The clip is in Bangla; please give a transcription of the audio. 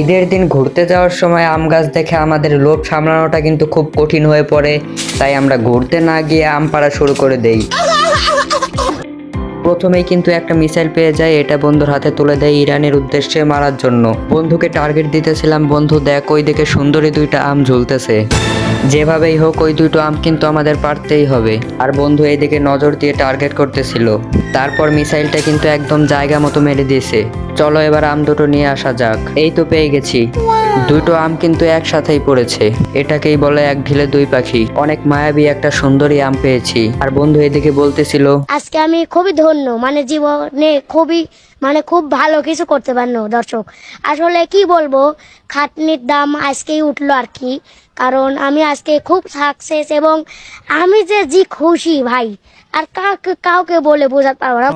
ঈদের দিন ঘুরতে যাওয়ার সময় আম গাছ দেখে আমাদের লোভ সামলানোটা কিন্তু খুব কঠিন হয়ে পড়ে, তাই আমরা ঘুরতে না গিয়ে আম পাড়া শুরু করে দেই। প্রথমেই কিন্তু একটা মিসাইল পেয়ে যায়, এটা বন্ধুর হাতে তুলে দেয় ইরানের উদ্দেশ্যে মারার জন্য। বন্ধুকে টার্গেট দিতেছিলাম, বন্ধু দেখ ওই দিকে সুন্দরী দুইটা আম ঝুলতেছে, যেভাবেই হোক ওই দুটো আম কিন্তু আমাদের পারতেই হবে। আর বন্ধু এইদিকে নজর দিয়ে টার্গেট করতেছিল, তারপর মিসাইলটা কিন্তু একদম জায়গা মতো মেরে দিয়েছে। চলো এবার আম দুটো নিয়ে আসা যাক। এই তো পেয়ে গেছি, দুটো আম কিন্তু একসাথেই পড়েছে, এটাকেই বলে এক ঢিলে দুই পাখি। অনেক মায়াবী একটা সুন্দরী আম পেয়েছি। আর বন্ধু এদিকে বলতেছিল, আজকে আমি খুবই ধন্য, মানে জীবনে খুব ভালো কিছু করতে পারলো। দর্শক, আসলে কি বলবো, খাটনির দাম আজকেই উঠলো আর কি। কারণ আমি আজকে খুব সাকসেস এবং আমি যে খুশি ভাই, আর কাউকে বলে বোঝাতে পারবো না।